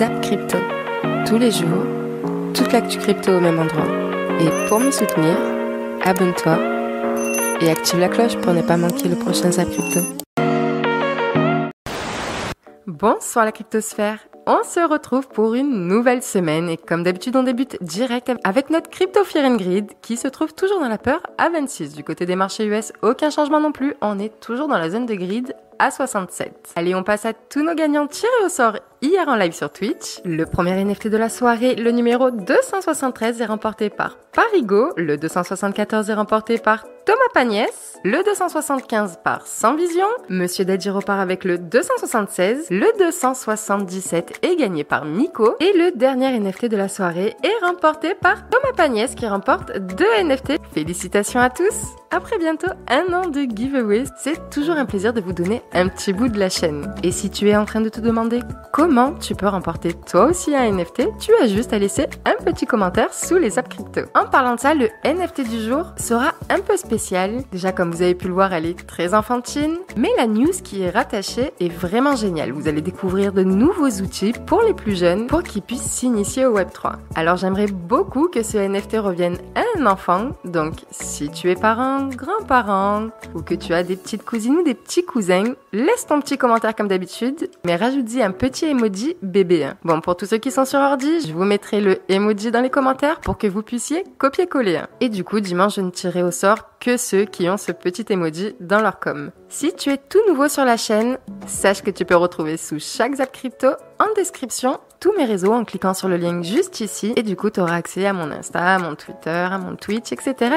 Zap Crypto. Tous les jours, toute l'actu crypto au même endroit. Et pour me soutenir, abonne-toi et active la cloche pour ne pas manquer le prochain Zap Crypto. Bonsoir la cryptosphère. On se retrouve pour une nouvelle semaine et comme d'habitude on débute direct avec notre Crypto Fear and Greed qui se trouve toujours dans la peur à 26. Du côté des marchés US, aucun changement non plus, on est toujours dans la zone de greed à 67. Allez, on passe à tous nos gagnants tirés au sort hier en live sur Twitch. Le premier NFT de la soirée, le numéro 273 est remporté par Parigo, le 274 est remporté par Thomas Pagnès, le 275 par Sans Vision, Monsieur Dadjiro part avec le 276, le 277 est gagné par Miko et le dernier NFT de la soirée est remporté par Thomas Pagnès qui remporte 2 NFT. Félicitations à tous! Après bientôt un an de giveaway, c'est toujours un plaisir de vous donner un petit bout de la chaîne. Et si tu es en train de te demander comment tu peux remporter toi aussi un NFT, tu as juste à laisser un petit commentaire sous les apps crypto. En parlant de ça, le NFT du jour sera un peu spécial. Déjà, comme vous avez pu le voir, elle est très enfantine, mais la news qui est rattachée est vraiment géniale. Vous allez découvrir de nouveaux outils pour les plus jeunes pour qu'ils puissent s'initier au Web3. Alors j'aimerais beaucoup que ce NFT revienne à un enfant, donc si tu es parent, grands-parents ou que tu as des petites cousines ou des petits cousins, laisse ton petit commentaire comme d'habitude, mais rajoute-y un petit emoji bébé. Bon, pour tous ceux qui sont sur ordi, je vous mettrai le emoji dans les commentaires pour que vous puissiez copier-coller. Et du coup, dimanche, je ne tirerai au sort que ceux qui ont ce petit emoji dans leur com. Si tu es tout nouveau sur la chaîne, sache que tu peux retrouver sous chaque Zap Crypto en description tous mes réseaux en cliquant sur le lien juste ici et du coup tu auras accès à mon Insta, à mon Twitter, à mon Twitch, etc.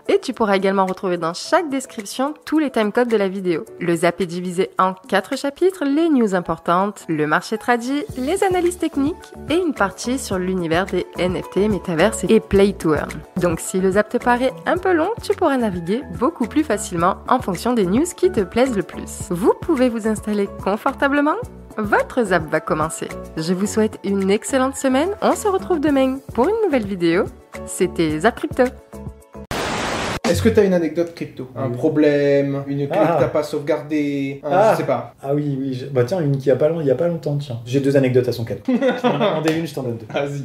Et tu pourras également retrouver dans chaque description tous les timecodes de la vidéo. Le Zap est divisé en 4 chapitres, les news importantes, le marché tradi, les analyses techniques et une partie sur l'univers des NFT, Metaverse et Play to Earn. Donc si le Zap te paraît un peu long, tu pourras naviguer beaucoup plus facilement en fonction des news qui te plaisent le plus. Vous pouvez vous installer confortablement. Votre Zap va commencer. Je vous souhaite une excellente semaine. On se retrouve demain pour une nouvelle vidéo. C'était Zap Crypto. Est-ce que t'as une anecdote crypto? Un problème, une clé que t'as pas sauvegardée, je sais pas. Ah oui, bah tiens, une qui il y a pas longtemps, tiens. J'ai 2 anecdotes à son cadeau. Tu m'en as demandé une, je t'en donne 2. Vas-y.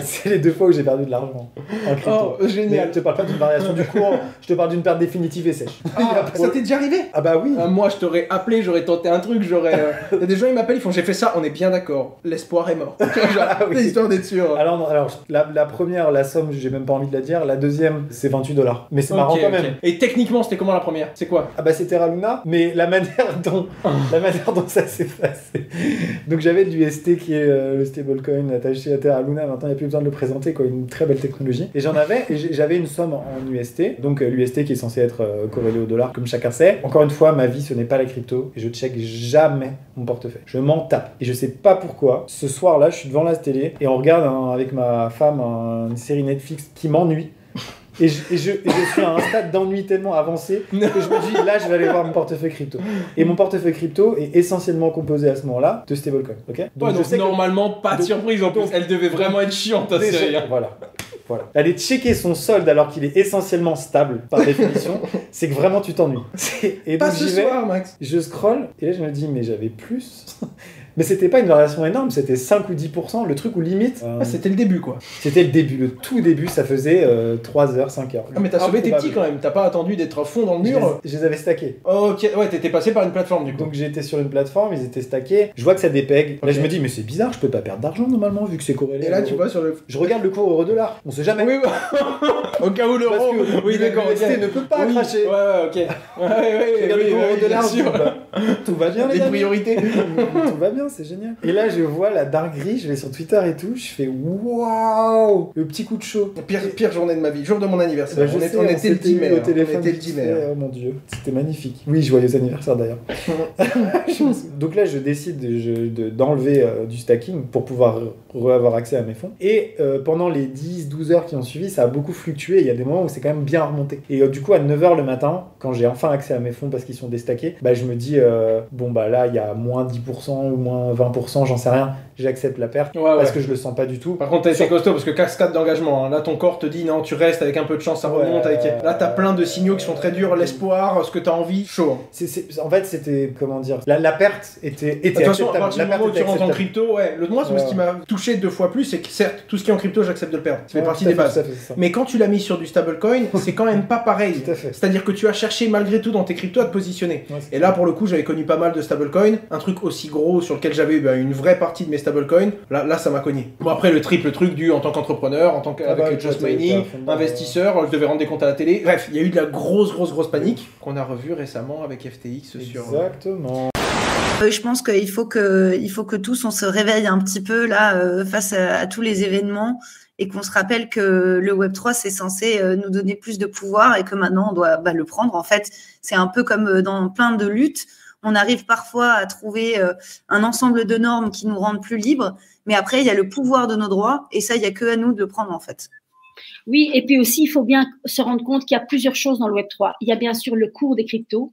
C'est les 2 fois où j'ai perdu de l'argent en crypto. Oh, génial. Mais je te parle pas d'une variation du cours, je te parle d'une perte définitive et sèche. Ça t'est déjà arrivé? Ah bah oui. Moi, je t'aurais appelé, j'aurais tenté un truc, j'aurais... Il y a des gens, ils m'appellent, ils font j'ai fait ça, on est bien d'accord. L'espoir est mort. Oui. C'est histoire d'être sûr. Alors la première, la somme, j'ai même pas envie de la dire. La deuxième, c'est $28. Mais c'est marrant quand même. Et techniquement, c'était comment la première? C'est quoi? Ah bah c'était Terra Luna, mais la manière dont ça s'est passé. Donc j'avais de l'UST qui est le stablecoin attaché à Terra Luna. Maintenant il n'y a plus besoin de le présenter, quoi. Une très belle technologie. Et j'avais une somme en UST. Donc l'UST qui est censé être corrélé au dollar, comme chacun sait. Encore une fois, ma vie ce n'est pas la crypto et je check jamais mon portefeuille. Je m'en tape. Et je sais pas pourquoi. Ce soir-là, je suis devant la télé et on regarde avec ma femme une série Netflix qui m'ennuie. Et je suis à un stade d'ennui tellement avancé que je me dis là je vais aller voir mon portefeuille crypto. Et mon portefeuille crypto est essentiellement composé à ce moment-là de stablecoin. Ok? Donc je sais normalement pas de surprise en plus. Elle devait vraiment être chiante ta série. Voilà. Aller checker son solde alors qu'il est essentiellement stable par définition, c'est que vraiment tu t'ennuies. Et pas donc ce soir, Max. Je scrolle et là je me dis mais j'avais plus. Mais c'était pas une variation énorme, c'était 5 ou 10%, le truc où limite... c'était le début quoi. C'était le début, le tout début, ça faisait 3 heures, 5 heures. Ah mais t'as sauvé tes petits quand même, t'as pas attendu d'être à fond dans le mur. Je les avais stackés. Ok, ouais, t'étais passé par une plateforme du coup. Donc j'étais sur une plateforme, ils étaient stackés, je vois que ça dépègue. Là je me dis mais c'est bizarre, je peux pas perdre d'argent normalement vu que c'est corrélé. Et là tu vois sur le... Je regarde le cours euro-dollar, on sait jamais. Oui, au cas où l'euro... Oui d'accord, ne peut pas cracher. Ouais, ok. Ouais, regarde le cours euro-dollar, tout va bien les amis. Priorités. Tout va bien, c'est génial. Et là je vois la dinguerie, je vais sur Twitter et tout, je fais waouh, le petit coup de chaud. Pire journée de ma vie, jour de mon anniversaire. Bah, on était le 10 mai. Au téléphone, on était le 10 mai. Oh mon dieu, c'était magnifique. Oui, joyeux anniversaire d'ailleurs. Donc là je décide d'enlever du stacking pour pouvoir avoir accès à mes fonds. Et pendant les 10-12 heures qui ont suivi, ça a beaucoup fluctué. Il y a des moments où c'est quand même bien remonté. Et du coup à 9h le matin, quand j'ai enfin accès à mes fonds parce qu'ils sont déstackés, bah, je me dis là il y a moins 10% ou moins 20%, j'en sais rien, j'accepte la perte parce que je le sens pas du tout. Par contre, t'as été costaud parce que cascade d'engagement, hein. Là ton corps te dit non, tu restes, avec un peu de chance ça remonte, là t'as plein de signaux qui sont très durs, l'espoir, ce que t'as envie, chaud. En fait c'était, comment dire, la perte était de toute façon, à partir acceptable. du moment où tu rentres en crypto, ce qui m'a touché 2 fois plus, c'est que certes, tout ce qui est en crypto, j'accepte de le perdre, ça fait partie des bases. Mais quand tu l'as mis sur du stablecoin, c'est quand même pas pareil. C'est-à-dire que tu as cherché malgré tout dans tes cryptos à te positionner. Et là pour le coup, j'avais connu pas mal de stablecoins, un truc aussi gros sur lequel j'avais une vraie partie de mes stablecoins, là ça m'a cogné. Bon après le triple truc en tant qu'entrepreneur, avec Just Mining, investisseur, je devais rendre des comptes à la télé. Bref, il y a eu de la grosse panique qu'on a revu récemment avec FTX sur... Exactement. Je pense qu'il faut que tous on se réveille un petit peu là face à tous les événements et qu'on se rappelle que le Web3 c'est censé nous donner plus de pouvoir et que maintenant on doit le prendre. En fait, c'est un peu comme dans plein de luttes. On arrive parfois à trouver un ensemble de normes qui nous rendent plus libres, mais après il y a le pouvoir de nos droits et ça il y a que à nous de le prendre en fait. Oui, et puis aussi il faut bien se rendre compte qu'il y a plusieurs choses dans le Web3. Il y a bien sûr le cours des cryptos.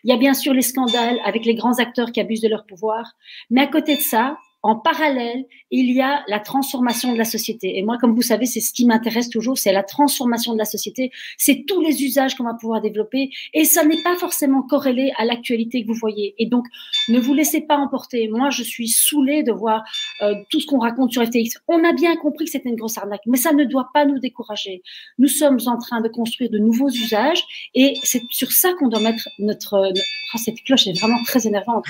Il y a bien sûr les scandales avec les grands acteurs qui abusent de leur pouvoir. Mais à côté de ça, en parallèle, il y a la transformation de la société. Et moi, comme vous savez, c'est ce qui m'intéresse toujours, c'est la transformation de la société. C'est tous les usages qu'on va pouvoir développer. Et ça n'est pas forcément corrélé à l'actualité que vous voyez. Et donc, ne vous laissez pas emporter. Moi, je suis saoulée de voir tout ce qu'on raconte sur FTX. On a bien compris que c'était une grosse arnaque, mais ça ne doit pas nous décourager. Nous sommes en train de construire de nouveaux usages et c'est sur ça qu'on doit mettre notre... Oh, cette cloche est vraiment très énervante.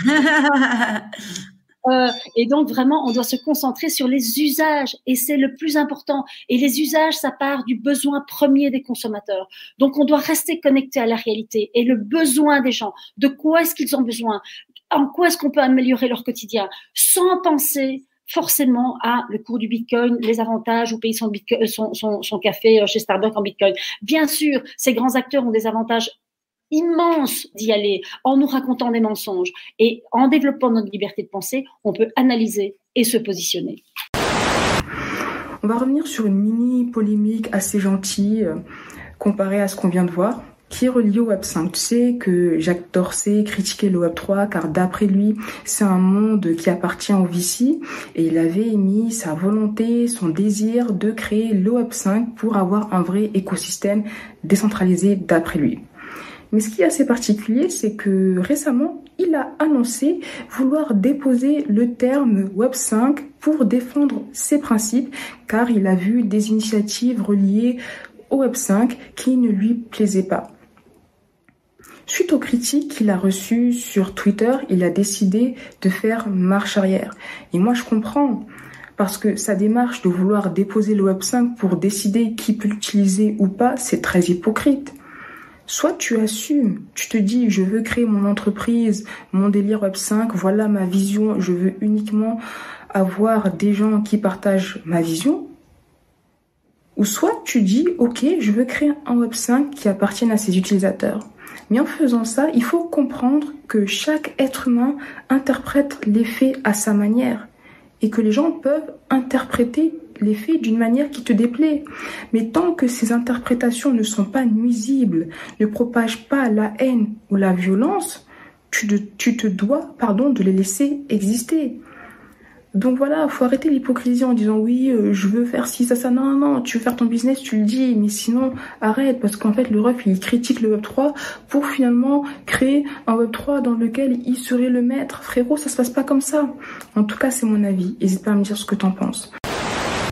Et donc vraiment, on doit se concentrer sur les usages et c'est le plus important. Et les usages, ça part du besoin premier des consommateurs. Donc, on doit rester connecté à la réalité et le besoin des gens. De quoi est-ce qu'ils ont besoin? En quoi est-ce qu'on peut améliorer leur quotidien sans penser forcément à le cours du Bitcoin, les avantages ou payer son café chez Starbucks en Bitcoin. Bien sûr, ces grands acteurs ont des avantages immense d'y aller en nous racontant des mensonges et en développant notre liberté de penser, on peut analyser et se positionner. On va revenir sur une mini polémique assez gentille comparée à ce qu'on vient de voir, qui est reliée au Web 5. Tu sais que Jack Dorsey critiquait le Web 3 car d'après lui, c'est un monde qui appartient aux VC et il avait émis sa volonté, son désir de créer le Web 5 pour avoir un vrai écosystème décentralisé d'après lui. Mais ce qui est assez particulier, c'est que récemment, il a annoncé vouloir déposer le terme Web 5 pour défendre ses principes, car il a vu des initiatives reliées au Web 5 qui ne lui plaisaient pas. Suite aux critiques qu'il a reçues sur Twitter, il a décidé de faire marche arrière. Et moi, je comprends. Parce que sa démarche de vouloir déposer le Web 5 pour décider qui peut l'utiliser ou pas, c'est très hypocrite. Soit tu assumes, tu te dis je veux créer mon entreprise, mon délire Web 5, voilà ma vision, je veux uniquement avoir des gens qui partagent ma vision. Ou soit tu dis ok, je veux créer un Web 5 qui appartienne à ses utilisateurs. Mais en faisant ça, il faut comprendre que chaque être humain interprète les faits à sa manière et que les gens peuvent interpréter les faits d'une manière qui te déplaît. Mais tant que ces interprétations ne sont pas nuisibles, ne propagent pas la haine ou la violence, tu te dois de les laisser exister. Donc voilà, faut arrêter l'hypocrisie en disant oui, je veux faire ci, ça. Non, tu veux faire ton business, tu le dis, mais sinon arrête, parce qu'en fait le ref il critique le Web3 pour finalement créer un Web3 dans lequel il serait le maître. Frérot, ça se passe pas comme ça. En tout cas, c'est mon avis. N'hésite pas à me dire ce que t'en penses.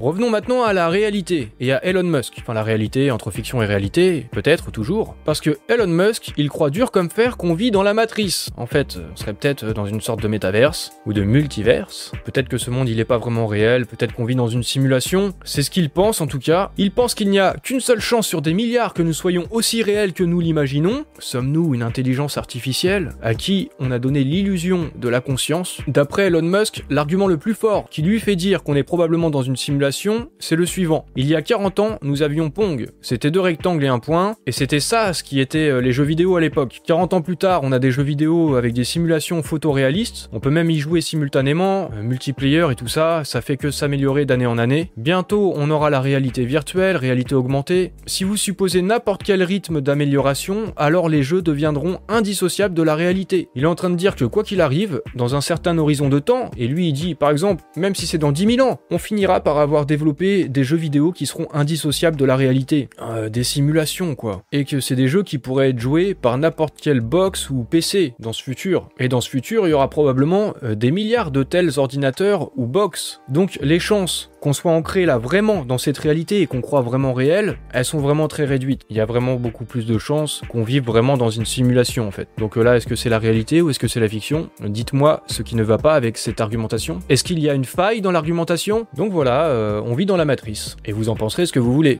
Revenons maintenant à la réalité, et à Elon Musk. Enfin la réalité, entre fiction et réalité, peut-être, toujours. Parce que Elon Musk, il croit dur comme fer qu'on vit dans la matrice. En fait, on serait peut-être dans une sorte de métaverse, ou de multiverse. Peut-être que ce monde il est pas vraiment réel, peut-être qu'on vit dans une simulation. C'est ce qu'il pense en tout cas. Il pense qu'il n'y a qu'une seule chance sur des milliards que nous soyons aussi réels que nous l'imaginons. Sommes-nous une intelligence artificielle à qui on a donné l'illusion de la conscience? D'après Elon Musk, l'argument le plus fort qui lui fait dire qu'on est probablement dans une simulation simulation, c'est le suivant. Il y a 40 ans, nous avions Pong. C'était 2 rectangles et un point, et c'était ça ce qui était les jeux vidéo à l'époque. 40 ans plus tard, on a des jeux vidéo avec des simulations photoréalistes. On peut même y jouer simultanément, multiplayer et tout ça, ça fait que s'améliorer d'année en année. Bientôt, on aura la réalité virtuelle, réalité augmentée. Si vous supposez n'importe quel rythme d'amélioration, alors les jeux deviendront indissociables de la réalité. Il est en train de dire que quoi qu'il arrive, dans un certain horizon de temps, et lui il dit par exemple, même si c'est dans 10 000 ans, on finira par avoir développé des jeux vidéo qui seront indissociables de la réalité. Des simulations quoi. Et que c'est des jeux qui pourraient être joués par n'importe quel box ou PC dans ce futur. Et dans ce futur, il y aura probablement des milliards de tels ordinateurs ou box. Donc les chances qu'on soit ancré là vraiment dans cette réalité et qu'on croit vraiment réelle, elles sont vraiment très réduites. Il y a vraiment beaucoup plus de chances qu'on vive vraiment dans une simulation en fait. Donc là, est-ce que c'est la réalité ou est-ce que c'est la fiction? Dites-moi ce qui ne va pas avec cette argumentation. Est-ce qu'il y a une faille dans l'argumentation? Donc voilà, on vit dans la matrice. Et vous en penserez ce que vous voulez.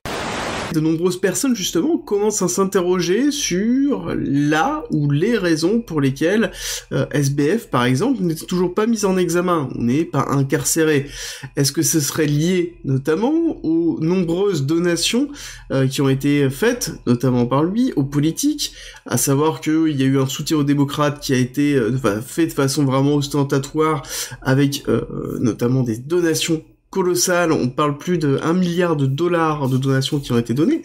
De nombreuses personnes, justement, commencent à s'interroger sur la ou les raisons pour lesquelles SBF, par exemple, n'est toujours pas mis en examen, on n'est pas incarcéré. Est-ce que ce serait lié, notamment, aux nombreuses donations qui ont été faites, notamment par lui, aux politiques, à savoir qu'il y a eu un soutien aux démocrates qui a été fait de façon vraiment ostentatoire, avec notamment des donations colossal, on parle plus de 1 milliard de dollars de donations qui ont été données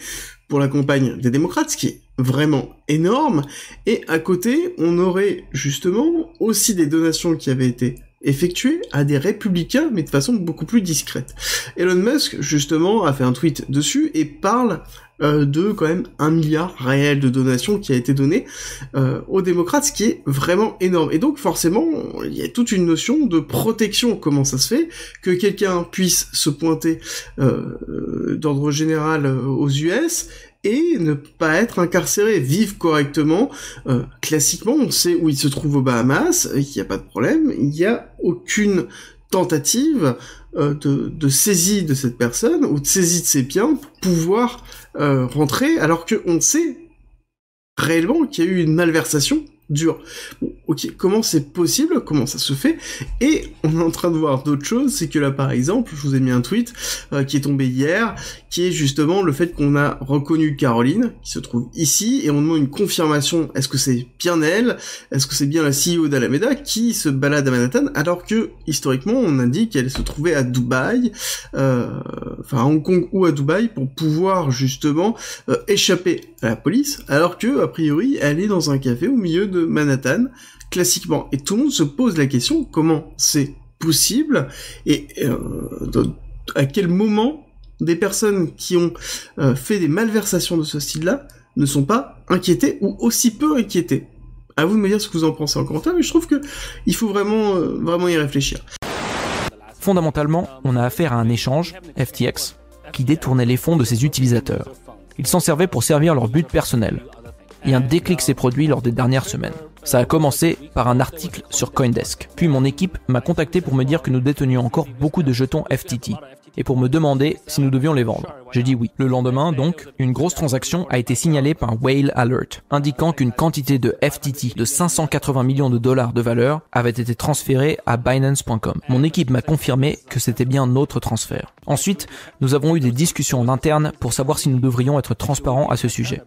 pour la campagne des démocrates, ce qui est vraiment énorme, et à côté, on aurait justement aussi des donations qui avaient été effectuées à des républicains, mais de façon beaucoup plus discrète. Elon Musk, justement, a fait un tweet dessus et parle de quand même 1 milliard réel de donations qui a été donné aux démocrates, ce qui est vraiment énorme. Et donc forcément, il y a toute une notion de protection. Comment ça se fait que quelqu'un puisse se pointer d'ordre général aux US et ne pas être incarcéré, vivre correctement. Classiquement, on sait où il se trouve aux Bahamas, il n'y a pas de problème, il n'y a aucune tentative de saisie de cette personne ou de saisie de ses biens pour pouvoir rentrer, alors qu'on sait réellement qu'il y a eu une malversation dure. Bon, ok, comment c'est possible? Comment ça se fait? Et on est en train de voir d'autres choses, c'est que là, par exemple, je vous ai mis un tweet qui est tombé hier, qui est justement le fait qu'on a reconnu Caroline, qui se trouve ici, et on demande une confirmation. Est-ce que c'est bien elle? Est-ce que c'est bien la CEO d'Alameda qui se balade à Manhattan, alors que, historiquement, on a dit qu'elle se trouvait à Dubaï, à Hong Kong ou à Dubaï, pour pouvoir, justement, échapper à la police, alors que, a priori, elle est dans un café au milieu de Manhattan, classiquement. Et tout le monde se pose la question, comment c'est possible? Et à quel moment des personnes qui ont fait des malversations de ce style-là ne sont pas inquiétées ou aussi peu inquiétées? À vous de me dire ce que vous en pensez en commentaire, mais je trouve que il faut vraiment y réfléchir. Fondamentalement, on a affaire à un échange, FTX, qui détournait les fonds de ses utilisateurs. Ils s'en servaient pour servir leur but personnel. Et un déclic s'est produit lors des dernières semaines. Ça a commencé par un article sur CoinDesk. Puis mon équipe m'a contacté pour me dire que nous détenions encore beaucoup de jetons FTT et pour me demander si nous devions les vendre. J'ai dit oui. Le lendemain, donc, une grosse transaction a été signalée par Whale Alert, indiquant qu'une quantité de FTT de 580 millions de dollars de valeur avait été transférée à Binance.com. Mon équipe m'a confirmé que c'était bien notre transfert. Ensuite, nous avons eu des discussions en interne pour savoir si nous devrions être transparents à ce sujet.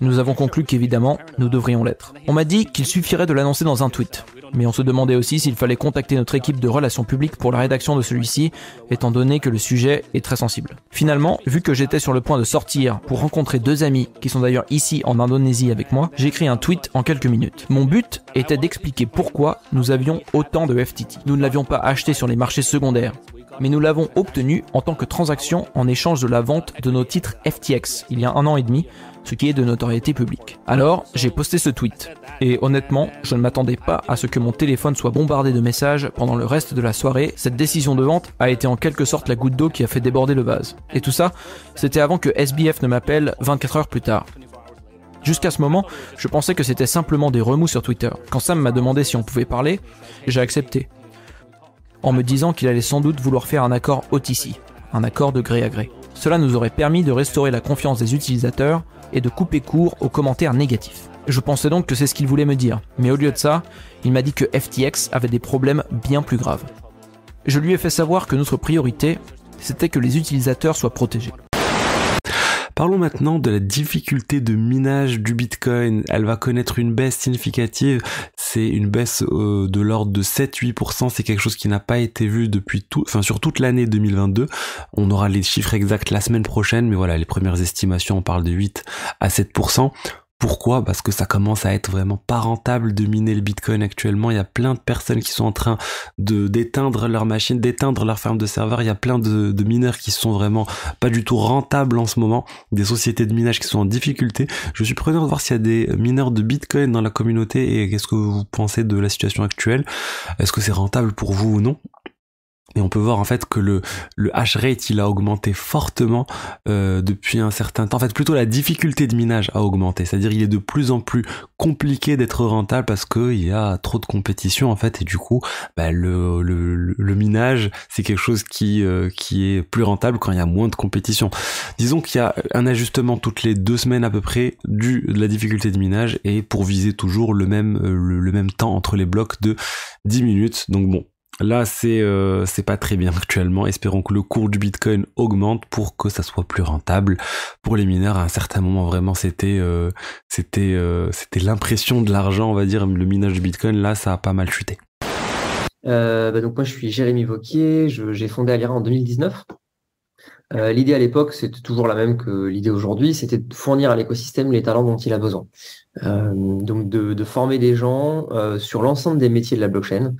Nous avons conclu qu'évidemment, nous devrions l'être. On m'a dit qu'il suffirait de l'annoncer dans un tweet, mais on se demandait aussi s'il fallait contacter notre équipe de relations publiques pour la rédaction de celui-ci, étant donné que le sujet est très sensible. Finalement, vu que j'étais sur le point de sortir pour rencontrer 2 amis qui sont d'ailleurs ici en Indonésie avec moi, j'ai écrit un tweet en quelques minutes. Mon but était d'expliquer pourquoi nous avions autant de FTT. Nous ne l'avions pas acheté sur les marchés secondaires, mais nous l'avons obtenu en tant que transaction en échange de la vente de nos titres FTX il y a 1 an et demi, ce qui est de notoriété publique. Alors, j'ai posté ce tweet. Et honnêtement, je ne m'attendais pas à ce que mon téléphone soit bombardé de messages pendant le reste de la soirée. Cette décision de vente a été en quelque sorte la goutte d'eau qui a fait déborder le vase. Et tout ça, c'était avant que SBF ne m'appelle 24 heures plus tard. Jusqu'à ce moment, je pensais que c'était simplement des remous sur Twitter. Quand Sam m'a demandé si on pouvait parler, j'ai accepté, en me disant qu'il allait sans doute vouloir faire un accord OTC, un accord de gré à gré. Cela nous aurait permis de restaurer la confiance des utilisateurs et de couper court aux commentaires négatifs. Je pensais donc que c'est ce qu'il voulait me dire, mais au lieu de ça, il m'a dit que FTX avait des problèmes bien plus graves. Je lui ai fait savoir que notre priorité, c'était que les utilisateurs soient protégés. Parlons maintenant de la difficulté de minage du Bitcoin. Elle va connaître une baisse significative. C'est une baisse de l'ordre de 7-8%. C'est quelque chose qui n'a pas été vu sur toute l'année 2022. On aura les chiffres exacts la semaine prochaine, mais voilà, les premières estimations, on parle de 8 à 7%. Pourquoi ? Parce que ça commence à être vraiment pas rentable de miner le Bitcoin actuellement. Il y a plein de personnes qui sont en train d'éteindre leur machine, d'éteindre leur ferme de serveurs. Il y a plein de mineurs qui sont vraiment pas du tout rentables en ce moment. Des sociétés de minage qui sont en difficulté. Je suis preneur de voir s'il y a des mineurs de Bitcoin dans la communauté et qu'est-ce que vous pensez de la situation actuelle. Est-ce que c'est rentable pour vous ou non ? Et on peut voir en fait que le hash rate il a augmenté fortement depuis un certain temps. En fait, plutôt la difficulté de minage a augmenté. C'est-à-dire il est de plus en plus compliqué d'être rentable parce que il y a trop de compétition en fait et du coup le minage c'est quelque chose qui est plus rentable quand il y a moins de compétition. Disons qu'il y a un ajustement toutes les 2 semaines à peu près de la difficulté de minage et pour viser toujours le même temps entre les blocs de 10 minutes. Donc bon. Là, c'est pas très bien actuellement. Espérons que le cours du Bitcoin augmente pour que ça soit plus rentable pour les mineurs. À un certain moment, vraiment, c'était l'impression de l'argent, on va dire, le minage du Bitcoin. Là, ça a pas mal chuté. Donc moi, je suis Jérémy Vauquier. J'ai fondé Alira en 2019. L'idée à l'époque, c'était toujours la même que l'idée aujourd'hui. C'était de fournir à l'écosystème les talents dont il a besoin. Donc de former des gens sur l'ensemble des métiers de la blockchain.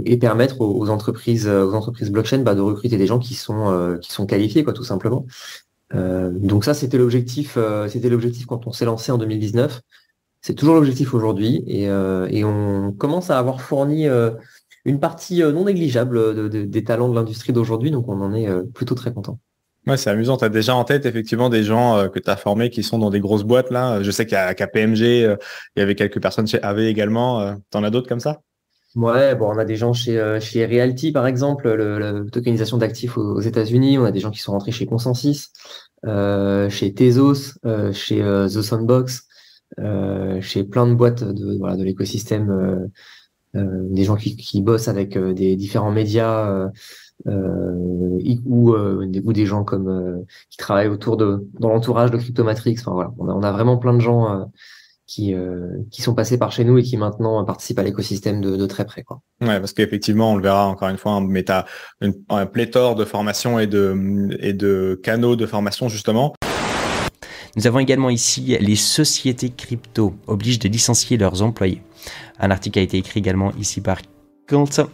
Et permettre aux entreprises blockchain de recruter des gens qui sont qualifiés quoi tout simplement. Donc ça c'était l'objectif quand on s'est lancé en 2019. C'est toujours l'objectif aujourd'hui et on commence à avoir fourni une partie non négligeable des talents de l'industrie d'aujourd'hui, donc on en est plutôt très content. Ouais, c'est amusant. Tu as déjà en tête effectivement des gens que tu as formés qui sont dans des grosses boîtes là. Je sais qu'à KPMG, il y avait quelques personnes chez AV également. T'en as d'autres comme ça? Ouais, bon, on a des gens chez Realty, par exemple, la tokenisation d'actifs aux États-Unis. On a des gens qui sont rentrés chez Consensus, chez Tezos, chez The Sandbox, chez plein de boîtes de l'écosystème, des gens qui bossent avec des différents médias ou des gens comme qui travaillent dans l'entourage de Cryptomatrix. Enfin voilà, on a vraiment plein de gens qui sont passés par chez nous et qui maintenant participent à l'écosystème de très près, quoi. Ouais, parce qu'effectivement, on le verra encore une fois, mais t'as un pléthore de formations et de canaux de formation, justement. Nous avons également ici les sociétés crypto obligent de licencier leurs employés. Un article a été écrit également ici par Quentin.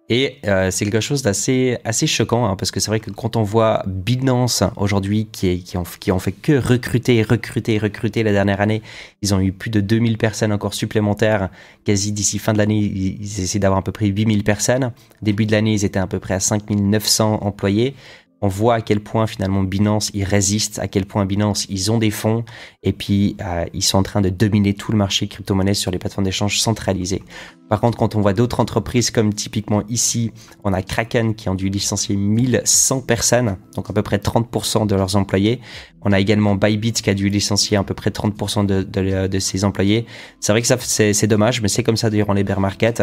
Et c'est quelque chose d'assez choquant, hein, parce que c'est vrai que quand on voit Binance aujourd'hui qui ont fait que recruter la dernière année, ils ont eu plus de 2000 personnes encore supplémentaires, quasi d'ici fin de l'année, ils essaient d'avoir à peu près 8000 personnes. Début de l'année, ils étaient à peu près à 5900 employés. On voit à quel point finalement Binance ils résistent, à quel point Binance ils ont des fonds et puis ils sont en train de dominer tout le marché crypto-monnaie sur les plateformes d'échange centralisées. Par contre, quand on voit d'autres entreprises comme typiquement ici, on a Kraken qui ont dû licencier 1100 personnes, donc à peu près 30% de leurs employés. On a également Bybit qui a dû licencier à peu près 30% de ses employés. C'est vrai que ça c'est dommage, mais c'est comme ça durant les bear markets.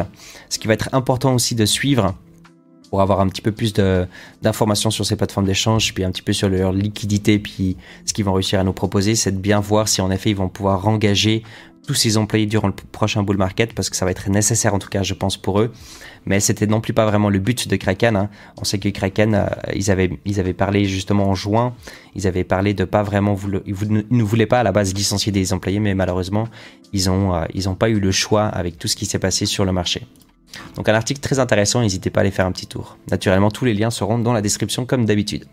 Ce qui va être important aussi de suivre, pour avoir un petit peu plus d'informations sur ces plateformes d'échange, puis un petit peu sur leur liquidité, puis ce qu'ils vont réussir à nous proposer, c'est de bien voir si en effet ils vont pouvoir engager tous ces employés durant le prochain bull market, parce que ça va être nécessaire en tout cas, je pense, pour eux. Mais c'était non plus pas vraiment le but de Kraken, hein. On sait que Kraken, ils avaient parlé justement en juin, ils avaient parlé de pas vraiment, ils ne voulaient pas à la base licencier des employés, mais malheureusement, ils ont pas eu le choix avec tout ce qui s'est passé sur le marché. Donc un article très intéressant, n'hésitez pas à aller faire un petit tour. Naturellement, tous les liens seront dans la description comme d'habitude.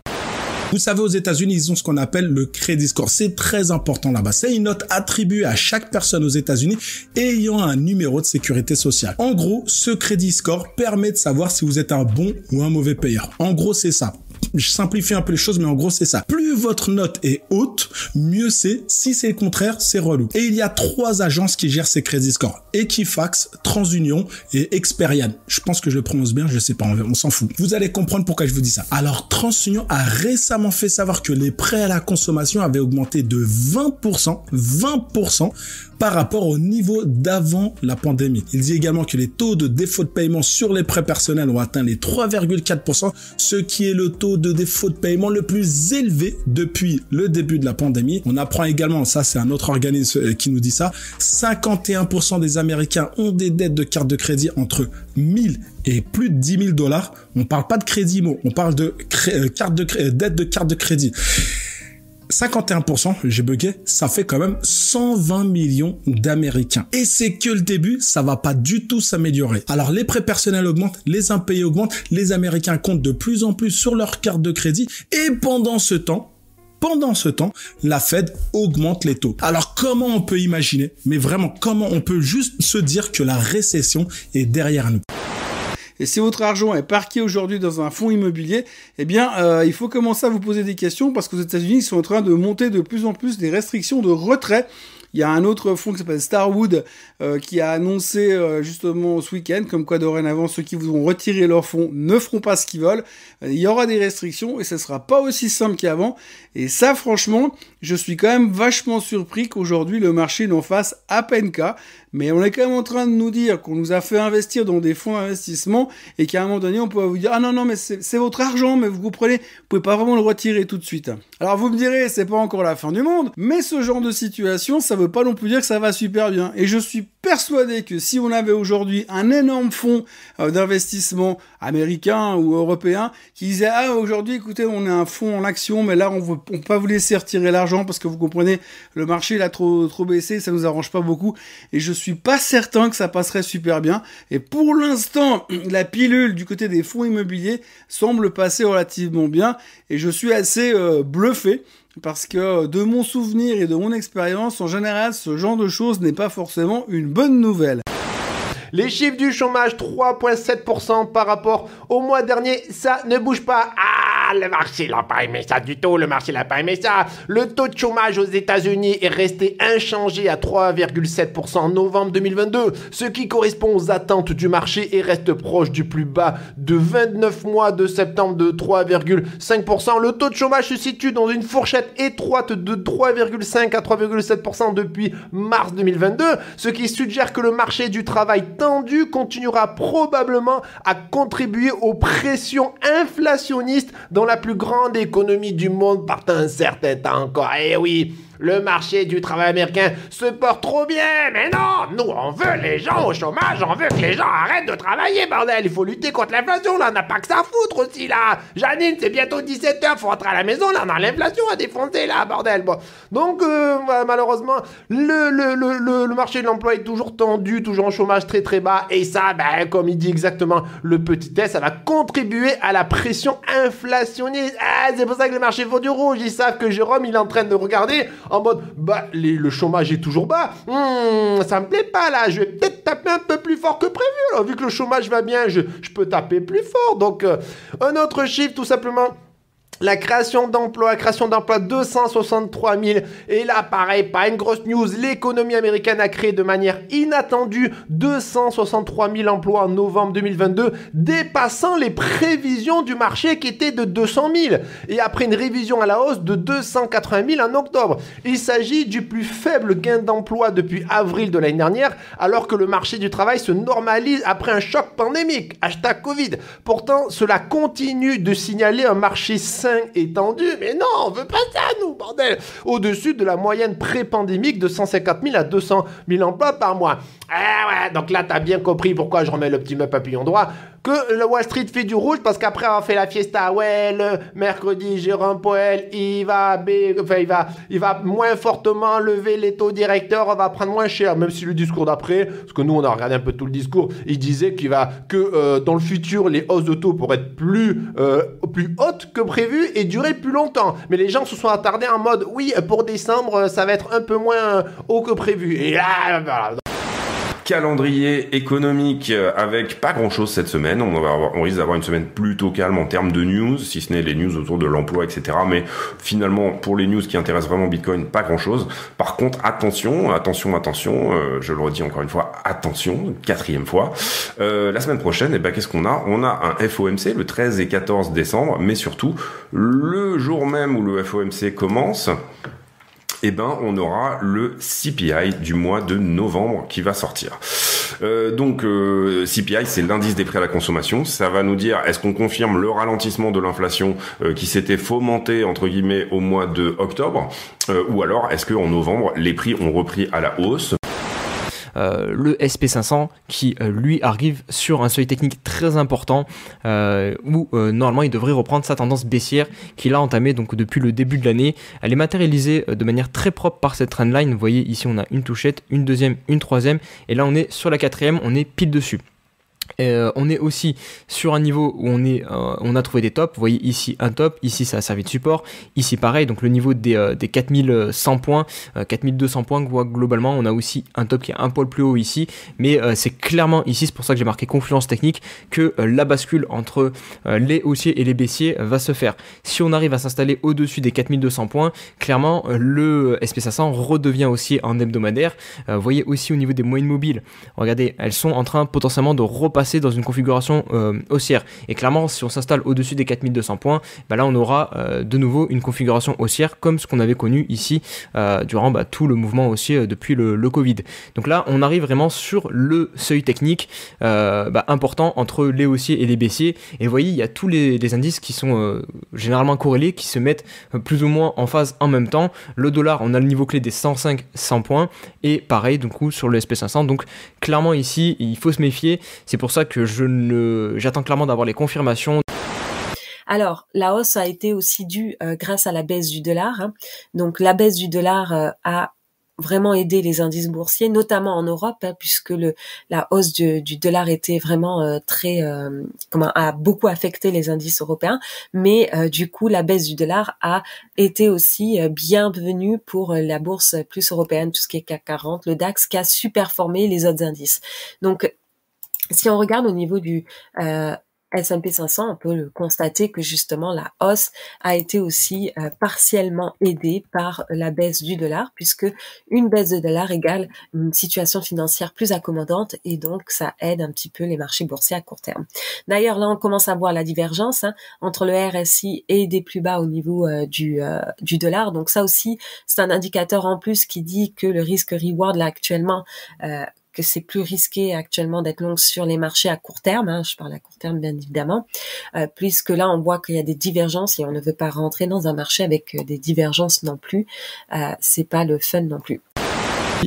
Vous savez, aux États-Unis, ils ont ce qu'on appelle le Credit Score. C'est très important là-bas. C'est une note attribuée à chaque personne aux États-Unis ayant un numéro de sécurité sociale. En gros, ce Credit Score permet de savoir si vous êtes un bon ou un mauvais payeur. En gros, c'est ça. Je simplifie un peu les choses, mais en gros, c'est ça. Plus votre note est haute, mieux c'est. Si c'est le contraire, c'est relou. Et il y a 3 agences qui gèrent ces crédits scores. Equifax, TransUnion et Experian. Je pense que je le prononce bien, je sais pas, on s'en fout. Vous allez comprendre pourquoi je vous dis ça. Alors, TransUnion a récemment fait savoir que les prêts à la consommation avaient augmenté de 20% par rapport au niveau d'avant la pandémie. Il dit également que les taux de défaut de paiement sur les prêts personnels ont atteint les 3,4%, ce qui est le taux de défaut de paiement le plus élevé depuis le début de la pandémie. On apprend également, ça c'est un autre organisme qui nous dit ça, 51% des Américains ont des dettes de carte de crédit entre 1000 et plus de 10 000 $. On parle pas de crédit mot, on parle de dette de carte de crédit. 51%, j'ai bugué, ça fait quand même 120 millions d'Américains. Et c'est que le début, ça va pas du tout s'améliorer. Alors les prêts personnels augmentent, les impayés augmentent, les Américains comptent de plus en plus sur leur carte de crédit et pendant ce temps, la Fed augmente les taux. Alors comment on peut imaginer, mais vraiment comment on peut juste se dire que la récession est derrière nous? Et si votre argent est parqué aujourd'hui dans un fonds immobilier, eh bien, il faut commencer à vous poser des questions parce qu'aux États-Unis, ils sont en train de monter de plus en plus des restrictions de retrait. Il y a un autre fonds qui s'appelle Starwood qui a annoncé justement ce week-end comme quoi dorénavant ceux qui voudront retirer leurs fonds ne feront pas ce qu'ils veulent. Il y aura des restrictions et ça sera pas aussi simple qu'avant. Et ça, franchement, je suis quand même vachement surpris qu'aujourd'hui le marché n'en fasse à peine cas. Mais on est quand même en train de nous dire qu'on nous a fait investir dans des fonds d'investissement et qu'à un moment donné, on peut vous dire « Ah non, mais c'est votre argent, mais vous comprenez, vous pouvez pas vraiment le retirer tout de suite. » Alors vous me direz, c'est pas encore la fin du monde, mais ce genre de situation, ça veut pas non plus dire que ça va super bien. Et je suis persuadé que si on avait aujourd'hui un énorme fonds d'investissement américain ou européen qui disait « Ah, aujourd'hui, écoutez, on a un fonds en action, mais là, on peut pas vous laisser retirer l'argent parce que vous comprenez, le marché, il a trop baissé, ça nous arrange pas beaucoup. » Et je suis pas certain que ça passerait super bien. Et pour l'instant, la pilule du côté des fonds immobiliers semble passer relativement bien. Et je suis assez bluffé parce que de mon souvenir et de mon expérience, en général, ce genre de choses n'est pas forcément une bonne nouvelle. Les chiffres du chômage, 3,7% par rapport au mois dernier, ça ne bouge pas. Ah, le marché n'a pas aimé ça du tout, le marché n'a pas aimé ça. Le taux de chômage aux États-Unis est resté inchangé à 3,7% en novembre 2022, ce qui correspond aux attentes du marché et reste proche du plus bas de 29 mois de septembre de 3,5%. Le taux de chômage se situe dans une fourchette étroite de 3,5 à 3,7% depuis mars 2022, ce qui suggère que le marché du travail tendu continuera probablement à contribuer aux pressions inflationnistes dans la plus grande économie du monde par un certain temps encore. Eh oui, le marché du travail américain se porte trop bien, mais non, nous on veut les gens au chômage, on veut que les gens arrêtent de travailler, bordel, il faut lutter contre l'inflation, là, on n'a pas que ça à foutre aussi, là. Janine, c'est bientôt 17h, faut rentrer à la maison, là, on a l'inflation à défoncer, là, bordel. Bon. Donc, malheureusement, le marché de l'emploi est toujours tendu, toujours en chômage très très bas, et ça, ben, comme il dit exactement le petit S, ça va contribuer à la pression inflationniste. Ah, c'est pour ça que les marchés font du rouge, ils savent que Jérôme, il est en train de regarder en mode, bah, le chômage est toujours bas. Ça me plaît pas, là. Je vais peut-être taper un peu plus fort que prévu. Alors, vu que le chômage va bien, je peux taper plus fort. Donc, un autre chiffre, tout simplement. La création d'emplois 263 000. Et là, pareil, pas une grosse news. L'économie américaine a créé de manière inattendue 263 000 emplois en novembre 2022, dépassant les prévisions du marché qui étaient de 200 000. Et après une révision à la hausse de 280 000 en octobre. Il s'agit du plus faible gain d'emploi depuis avril de l'année dernière, alors que le marché du travail se normalise après un choc pandémique. # Covid. Pourtant, cela continue de signaler un marché sain étendu, mais non, on veut pas ça, nous, bordel. Au-dessus de la moyenne pré-pandémique de 150 000 à 200 000 emplois par mois. Ah ouais, donc là, t'as bien compris pourquoi je remets le petit papillon droit, que le Wall Street fait du rouge, parce qu'après avoir fait la fiesta, ouais, le mercredi, Jérôme Powell, il va moins fortement lever les taux directeurs, on va prendre moins cher, même si le discours d'après, parce que nous, on a regardé un peu tout le discours, il disait que dans le futur, les hausses de taux pourraient être plus hautes que prévu et durer plus longtemps. Mais les gens se sont attardés en mode, oui, pour décembre, ça va être un peu moins haut que prévu. Et là, voilà. calendrier économique avec pas grand chose cette semaine. On risque d'avoir une semaine plutôt calme en termes de news, si ce n'est les news autour de l'emploi, etc. Mais finalement, pour les news qui intéressent vraiment Bitcoin, pas grand chose. Par contre, attention, je le redis encore une fois, attention, 4e fois. La semaine prochaine, qu'est-ce qu'on a? On a un FOMC le 13 et 14 décembre, mais surtout, le jour même où le FOMC commence, on aura le CPI du mois de novembre qui va sortir. CPI, c'est l'indice des prix à la consommation. Ça va nous dire, est-ce qu'on confirme le ralentissement de l'inflation qui s'était fomenté, entre guillemets, au mois de octobre, ou alors est-ce qu'en novembre, les prix ont repris à la hausse? Le SP500 qui lui arrive sur un seuil technique très important où normalement il devrait reprendre sa tendance baissière qu'il a entamée donc depuis le début de l'année. Elle est matérialisée de manière très propre par cette trendline. Vous voyez ici on a une touchette, une deuxième, une troisième et là on est sur la 4e, on est pile dessus. On est aussi sur un niveau où on a trouvé des tops. Vous voyez ici un top, ici ça a servi de support, ici pareil, donc le niveau des 4100 points, 4200 points, globalement on a aussi un top qui est un poil plus haut ici, mais c'est clairement ici, c'est pour ça que j'ai marqué confluence technique, que la bascule entre les haussiers et les baissiers va se faire. Si on arrive à s'installer au-dessus des 4200 points, clairement le SP500 redevient haussier en hebdomadaire. Vous voyez aussi au niveau des moyennes mobiles, regardez, elles sont en train potentiellement de repasser dans une configuration haussière. Et clairement, si on s'installe au-dessus des 4200 points, là on aura de nouveau une configuration haussière comme ce qu'on avait connu ici durant tout le mouvement haussier depuis le Covid. Donc là, on arrive vraiment sur le seuil technique important entre les haussiers et les baissiers. Et vous voyez, il y a tous les indices qui sont généralement corrélés, qui se mettent plus ou moins en phase en même temps. Le dollar, on a le niveau clé des 105-100 points. Et pareil, du coup, sur le SP500. Donc clairement ici, il faut se méfier. C'est pour ça que j'attends clairement d'avoir les confirmations. Alors, la hausse a été aussi due grâce à la baisse du dollar. Donc, la baisse du dollar a vraiment aidé les indices boursiers, notamment en Europe, puisque la hausse du dollar était vraiment a beaucoup affecté les indices européens. Mais du coup, la baisse du dollar a été aussi bienvenue pour la bourse plus européenne, tout ce qui est CAC 40, le DAX, qui a superformé les autres indices. Donc, si on regarde au niveau du S&P 500, on peut le constater que justement la hausse a été aussi partiellement aidée par la baisse du dollar, puisque une baisse de dollar égale une situation financière plus accommodante et donc ça aide un petit peu les marchés boursiers à court terme. D'ailleurs, là, on commence à voir la divergence entre le RSI et des plus bas au niveau du dollar. Donc ça aussi, c'est un indicateur en plus qui dit que le risque-reward là actuellement que c'est plus risqué actuellement d'être long sur les marchés à court terme, je parle à court terme bien évidemment, puisque là on voit qu'il y a des divergences et on ne veut pas rentrer dans un marché avec des divergences non plus, c'est pas le fun non plus.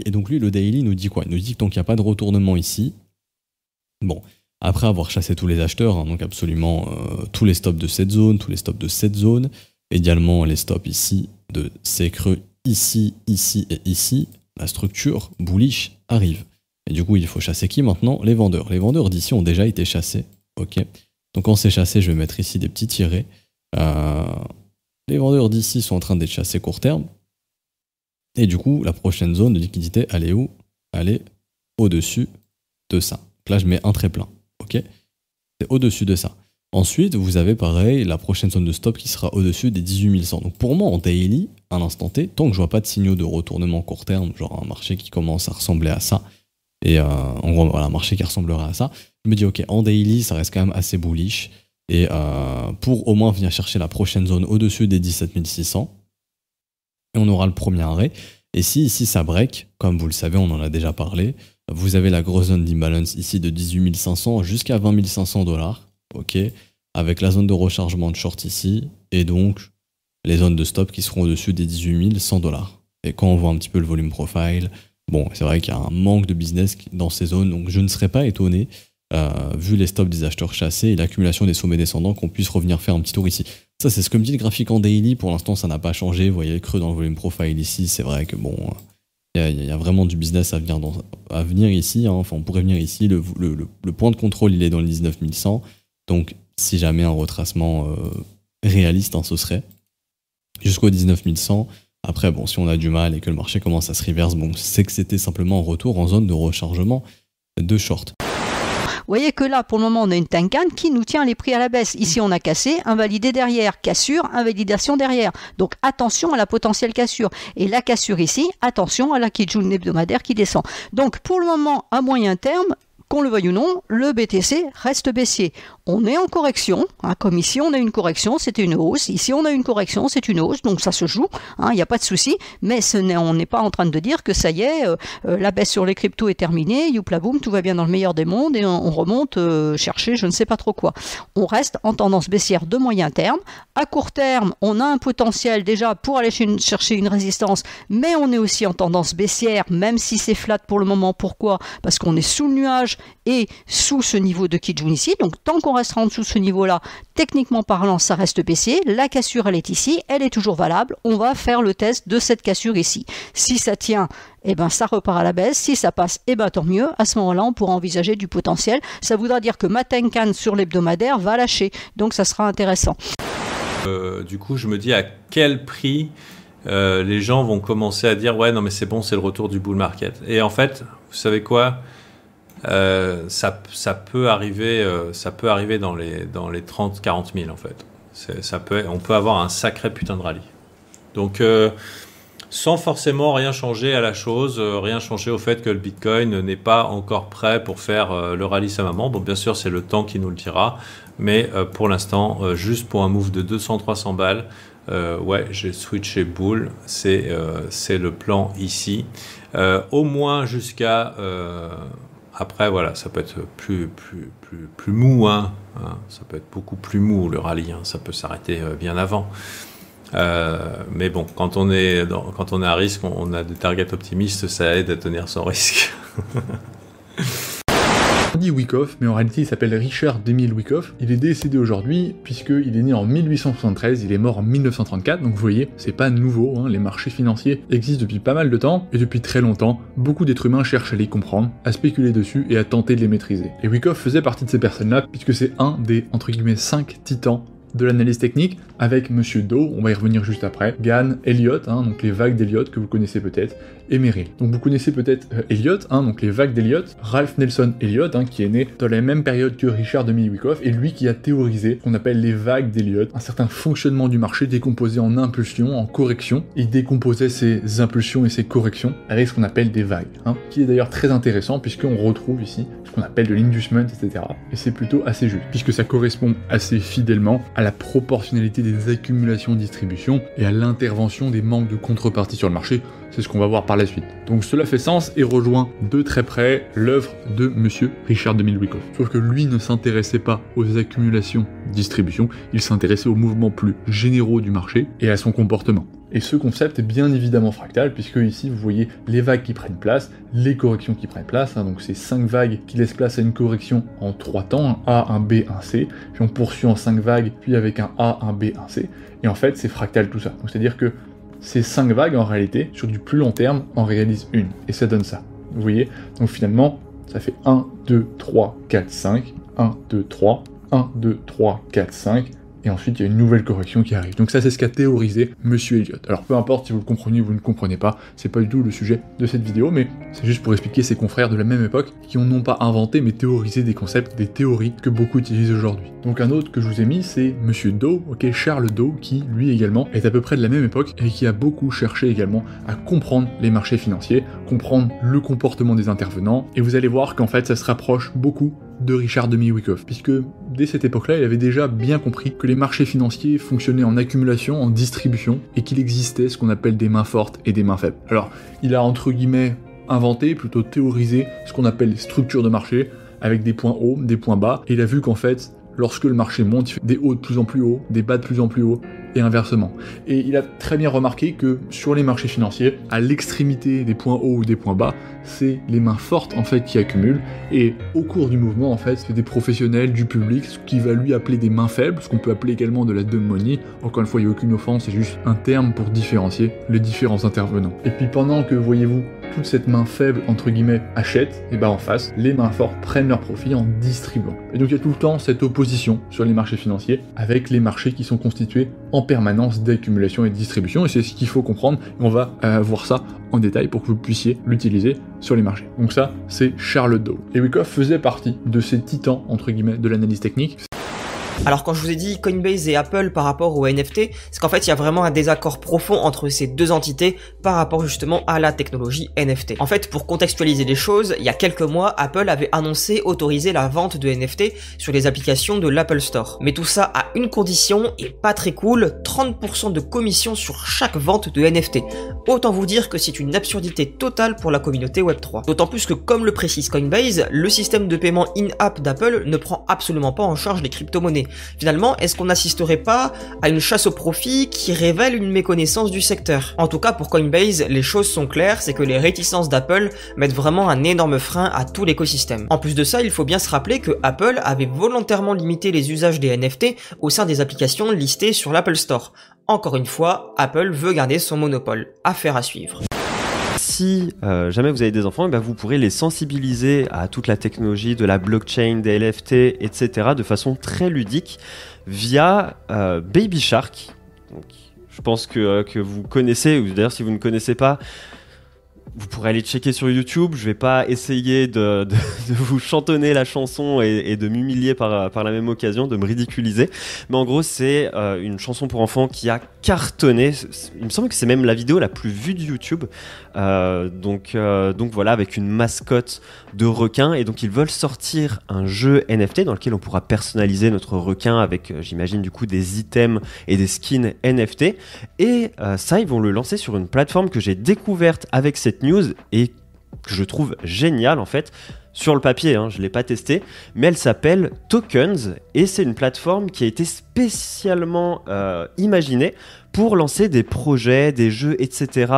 Et donc lui, le daily nous dit quoi? Il nous dit que tant qu'il n'y a pas de retournement ici, bon, après avoir chassé tous les acheteurs, donc absolument tous les stops de cette zone, tous les stops de cette zone, également les stops ici de ces creux ici, ici et ici, la structure bullish arrive. Et du coup, il faut chasser qui maintenant? Les vendeurs. Les vendeurs d'ici ont déjà été chassés. Ok. Donc quand c'est chassé, je vais mettre ici des petits tirets. Les vendeurs d'ici sont en train d'être chassés court terme. Et du coup, la prochaine zone de liquidité, elle est où? Elle est au-dessus de ça. Donc là, je mets un trait plein. Ok. C'est au-dessus de ça. Ensuite, vous avez pareil, la prochaine zone de stop qui sera au-dessus des 18 100. Donc pour moi, en daily, à l'instant T, tant que je vois pas de signaux de retournement court terme, genre un marché qui commence à ressembler à ça, et en gros, voilà, un marché qui ressemblerait à ça, je me dis, ok, en daily, ça reste quand même assez bullish. Et pour au moins venir chercher la prochaine zone au-dessus des 17 600, et on aura le premier arrêt. Et si ici ça break, comme vous le savez, on en a déjà parlé, vous avez la grosse zone d'imbalance ici de 18 500 jusqu'à 20 500 $, ok, avec la zone de rechargement de short ici, et donc les zones de stop qui seront au-dessus des 18 100 $. Et quand on voit un petit peu le volume profile, bon, c'est vrai qu'il y a un manque de business dans ces zones, donc je ne serais pas étonné, vu les stops des acheteurs chassés et l'accumulation des sommets descendants, qu'on puisse revenir faire un petit tour ici. Ça, c'est ce que me dit le graphique en daily. Pour l'instant, ça n'a pas changé. Vous voyez le creux dans le volume profile ici. C'est vrai que bon, il y a vraiment du business à venir ici. Enfin, on pourrait venir ici. Le point de contrôle, il est dans le 19 100. Donc, si jamais un retracement réaliste, ce serait jusqu'au 19 100. Après, bon, si on a du mal et que le marché commence à se reverse, bon, c'est que c'était simplement un retour en zone de rechargement. de short. Vous voyez que là, pour le moment, on a une Tenkan qui nous tient les prix à la baisse. Ici, on a cassé, invalidé derrière, cassure, invalidation derrière. Donc, attention à la potentielle cassure. Et la cassure ici, attention à la Kijun hebdomadaire qui descend. Donc, pour le moment, à moyen terme, qu'on le veuille ou non, le BTC reste baissier. On est en correction, hein, comme ici on a une correction, c'était une hausse, ici on a une correction, c'est une hausse, donc ça se joue, il n'y a pas de souci, mais on n'est pas en train de dire que ça y est, la baisse sur les cryptos est terminée, youpla boum, tout va bien dans le meilleur des mondes et on remonte chercher je ne sais pas trop quoi. On reste en tendance baissière de moyen terme. À court terme, on a un potentiel déjà pour aller chercher une résistance, mais on est aussi en tendance baissière, même si c'est flat pour le moment. Pourquoi? Parce qu'on est sous le nuage et sous ce niveau de Kijun ici, donc tant qu'on restera en dessous de ce niveau-là, techniquement parlant, ça reste baissier. La cassure, elle est ici, elle est toujours valable. On va faire le test de cette cassure ici. Si ça tient, eh ben, ça repart à la baisse. Si ça passe, eh ben, tant mieux. À ce moment-là, on pourra envisager du potentiel. Ça voudra dire que ma Tenkan sur l'hebdomadaire va lâcher. Donc, ça sera intéressant. Du coup, je me dis à quel prix les gens vont commencer à dire « Ouais, non, mais c'est bon, c'est le retour du bull market. » Et en fait, vous savez quoi ? Ça peut arriver dans les 30-40 000 en fait. On peut avoir un sacré putain de rallye. Donc sans forcément rien changer à la chose, rien changer au fait que le Bitcoin n'est pas encore prêt pour faire le rallye sa maman. Bon, bien sûr c'est le temps qui nous le dira, mais pour l'instant juste pour un move de 200-300 balles, ouais, j'ai switché bull, c'est le plan ici, au moins jusqu'à après, voilà, ça peut être plus mou, hein. Ça peut être beaucoup plus mou, le rallye, hein. Ça peut s'arrêter bien avant. Mais bon, quand on est à risque, on a des targets optimistes, ça aide à tenir son risque. On dit Wyckoff, mais en réalité il s'appelle Richard Emil Wyckoff. Il est décédé aujourd'hui puisqu'il est né en 1873, il est mort en 1934, donc vous voyez, c'est pas nouveau, hein. Les marchés financiers existent depuis pas mal de temps, et depuis très longtemps, beaucoup d'êtres humains cherchent à les comprendre, à spéculer dessus et à tenter de les maîtriser. Et Wyckoff faisait partie de ces personnes-là, puisque c'est un des, entre guillemets, 5 titans de l'analyse technique, avec Monsieur Dow, on va y revenir juste après, Gann, Elliott, hein, donc les vagues d'Elliott que vous connaissez peut-être, et Merrill. Donc vous connaissez peut-être Elliott, hein, donc les vagues d'Elliott, Ralph Nelson Elliott, hein, qui est né dans la même période que Richard Emil Wyckoff, et lui qui a théorisé ce qu'on appelle les vagues d'Elliott, un certain fonctionnement du marché décomposé en impulsions, en corrections. Il décomposait ces impulsions et ces corrections avec ce qu'on appelle des vagues, hein, qui est d'ailleurs très intéressant puisqu'on retrouve ici ce qu'on appelle de l'inducement, etc. Et c'est plutôt assez juste, puisque ça correspond assez fidèlement à la proportionnalité des accumulations-distributions et à l'intervention des manques de contrepartie sur le marché. C'est ce qu'on va voir par la suite. Donc cela fait sens et rejoint de très près l'œuvre de Monsieur Richard Emil Wyckoff. Sauf que lui ne s'intéressait pas aux accumulations-distributions, il s'intéressait aux mouvements plus généraux du marché et à son comportement. Et ce concept est bien évidemment fractal, puisque ici vous voyez les vagues qui prennent place, les corrections qui prennent place, hein, donc c'est 5 vagues qui laissent place à une correction en 3 temps, un A, un B, un C, puis on poursuit en 5 vagues, puis avec un A, un B, un C, et en fait c'est fractal tout ça. Donc c'est-à-dire que ces 5 vagues en réalité, sur du plus long terme, en réalisent une, et ça donne ça. Vous voyez? Donc finalement, ça fait 1, 2, 3, 4, 5, 1, 2, 3, 1, 2, 3, 4, 5, et ensuite il y a une nouvelle correction qui arrive. Donc ça c'est ce qu'a théorisé Monsieur Elliott. Alors peu importe si vous le comprenez ou vous ne comprenez pas, c'est pas du tout le sujet de cette vidéo, mais c'est juste pour expliquer ses confrères de la même époque qui ont non pas inventé mais théorisé des concepts, des théories que beaucoup utilisent aujourd'hui. Donc un autre que je vous ai mis c'est Monsieur Dow, ok, Charles Dow, qui lui également est à peu près de la même époque et qui a beaucoup cherché également à comprendre les marchés financiers, comprendre le comportement des intervenants, et vous allez voir qu'en fait ça se rapproche beaucoup de Richard Emil Wyckoff, puisque dès cette époque-là, il avait déjà bien compris que les marchés financiers fonctionnaient en accumulation, en distribution, et qu'il existait ce qu'on appelle des mains fortes et des mains faibles. Alors, il a entre guillemets inventé, plutôt théorisé, ce qu'on appelle les structures de marché, avec des points hauts, des points bas, et il a vu qu'en fait, lorsque le marché monte, il fait des hauts de plus en plus hauts, des bas de plus en plus hauts, et inversement. Et il a très bien remarqué que sur les marchés financiers, à l'extrémité des points hauts ou des points bas, c'est les mains fortes en fait qui accumulent, et au cours du mouvement en fait, c'est des professionnels, du public, ce qui va lui appeler des mains faibles, ce qu'on peut appeler également de la dumb money. Encore une fois, il n'y a aucune offense, c'est juste un terme pour différencier les différents intervenants. Et puis pendant que, voyez-vous, toute cette main faible, entre guillemets, achète, et en face, les mains fortes prennent leur profit en distribuant. Et donc il y a tout le temps cette opposition sur les marchés financiers, avec les marchés qui sont constitués en permanence d'accumulation et de distribution, et c'est ce qu'il faut comprendre, et on va voir ça en détail pour que vous puissiez l'utiliser sur les marchés. Donc ça, c'est Charles Dow. Et Wyckoff faisait partie de ces titans, entre guillemets, de l'analyse technique. Alors quand je vous ai dit Coinbase et Apple par rapport aux NFT, c'est qu'en fait il y a vraiment un désaccord profond entre ces deux entités par rapport justement à la technologie NFT. En fait, pour contextualiser les choses, il y a quelques mois, Apple avait annoncé autoriser la vente de NFT sur les applications de l'Apple Store. Mais tout ça à une condition, et pas très cool, 30% de commission sur chaque vente de NFT. Autant vous dire que c'est une absurdité totale pour la communauté Web3. D'autant plus que, comme le précise Coinbase, le système de paiement in-app d'Apple ne prend absolument pas en charge les crypto-monnaies. Finalement, est-ce qu'on n'assisterait pas à une chasse au profit qui révèle une méconnaissance du secteur? En tout cas, pour Coinbase, les choses sont claires, c'est que les réticences d'Apple mettent vraiment un énorme frein à tout l'écosystème. En plus de ça, il faut bien se rappeler que Apple avait volontairement limité les usages des NFT au sein des applications listées sur l'Apple Store. Encore une fois, Apple veut garder son monopole. Affaire à suivre. Si jamais vous avez des enfants, vous pourrez les sensibiliser à toute la technologie de la blockchain, des NFT, etc. de façon très ludique via Baby Shark. Donc, je pense que vous connaissez, ou d'ailleurs si vous ne connaissez pas, vous pourrez aller checker sur YouTube. Je vais pas essayer de vous chantonner la chanson et de m'humilier par la même occasion, de me ridiculiser. Mais en gros, c'est une chanson pour enfants qui a cartonné. Il me semble que c'est même la vidéo la plus vue de YouTube. Donc voilà, avec une mascotte de requin. Et donc ils veulent sortir un jeu NFT dans lequel on pourra personnaliser notre requin avec, j'imagine du coup, des items et des skins NFT. Et ça, ils vont le lancer sur une plateforme que j'ai découverte avec cette news et que je trouve géniale en fait. Sur le papier, je ne l'ai pas testé, mais elle s'appelle Tokens et c'est une plateforme qui a été spécialement imaginée pour lancer des projets, des jeux, etc.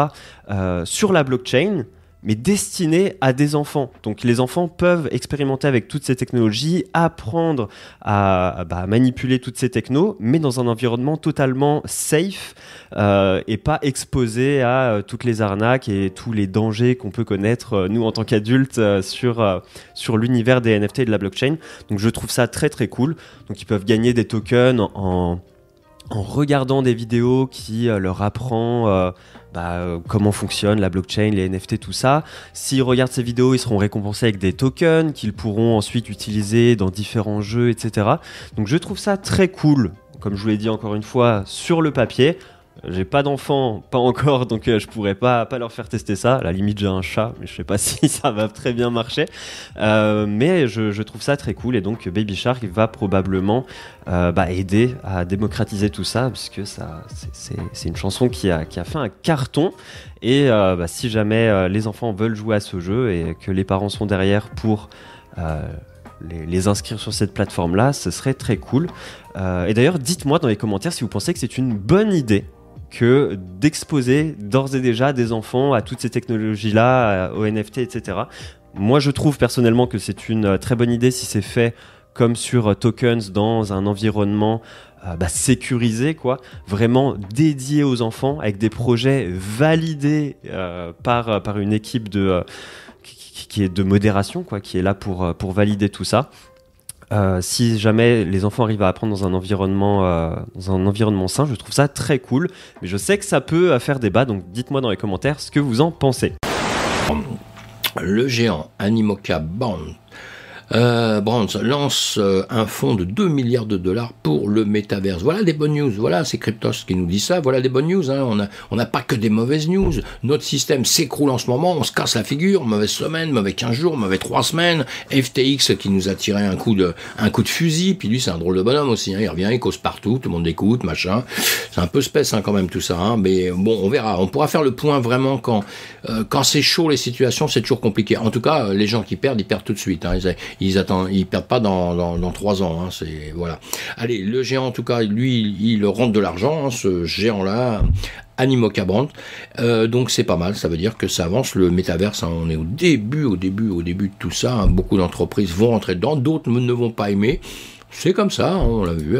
Sur la blockchain, mais destinés à des enfants. Donc les enfants peuvent expérimenter avec toutes ces technologies, apprendre à manipuler toutes ces technos, mais dans un environnement totalement safe et pas exposé à toutes les arnaques et tous les dangers qu'on peut connaître, nous en tant qu'adultes, sur l'univers des NFT et de la blockchain. Donc je trouve ça très très cool. Donc ils peuvent gagner des tokens en regardant des vidéos qui leur apprend comment fonctionne la blockchain, les NFT, tout ça. S'ils regardent ces vidéos, ils seront récompensés avec des tokens qu'ils pourront ensuite utiliser dans différents jeux, etc. Donc je trouve ça très cool, comme je vous l'ai dit encore une fois, sur le papier. J'ai pas d'enfants, pas encore, donc je pourrais pas leur faire tester ça. À la limite, j'ai un chat, mais je sais pas si ça va très bien marcher. Mais je trouve ça très cool, et donc Baby Shark va probablement aider à démocratiser tout ça, puisque c'est une chanson qui a fait un carton. Et si jamais les enfants veulent jouer à ce jeu et que les parents sont derrière pour les inscrire sur cette plateforme-là, ce serait très cool. Et d'ailleurs, dites-moi dans les commentaires si vous pensez que c'est une bonne idée que d'exposer d'ores et déjà des enfants à toutes ces technologies-là, aux NFT, etc. Moi, je trouve personnellement que c'est une très bonne idée si c'est fait comme sur Tokens dans un environnement sécurisé, quoi, vraiment dédié aux enfants, avec des projets validés par une équipe qui est de modération, quoi, qui est là pour valider tout ça. Si jamais les enfants arrivent à apprendre dans un environnement sain, je trouve ça très cool. Mais je sais que ça peut faire débat, donc dites-moi dans les commentaires ce que vous en pensez. Le géant Animoca Brands lance un fonds de 2 milliards de dollars pour le métaverse. Voilà des bonnes news. Voilà, c'est Cryptos qui nous dit ça. Voilà des bonnes news. On n'a pas que des mauvaises news. Notre système s'écroule en ce moment. On se casse la figure. Mauvaise semaine, mauvais 15 jours, mauvais 3 semaines. FTX qui nous a tiré un coup de fusil. Puis lui, c'est un drôle de bonhomme aussi. Il revient, il cause partout. Tout le monde écoute, machin. C'est un peu space quand même tout ça. Mais bon, on verra. On pourra faire le point vraiment quand c'est chaud les situations. C'est toujours compliqué. En tout cas, les gens qui perdent, ils perdent tout de suite. Ils perdent pas dans 3 ans. C'est voilà. Allez, le géant en tout cas, lui, il rentre de l'argent. Ce géant-là, Animoca Brands. Donc c'est pas mal. Ça veut dire que ça avance le métaverse. On est au début de tout ça. Beaucoup d'entreprises vont rentrer dedans. D'autres ne vont pas aimer. C'est comme ça. On l'a vu.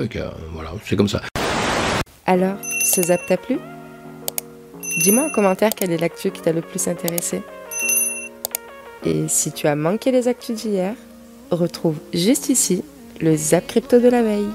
Voilà, c'est comme ça. Alors, ce zap t'a plu ? Dis-moi en commentaire quelle est l'actu qui t'a le plus intéressé. Et si tu as manqué les actus d'hier, retrouve juste ici le Zap Crypto de la veille.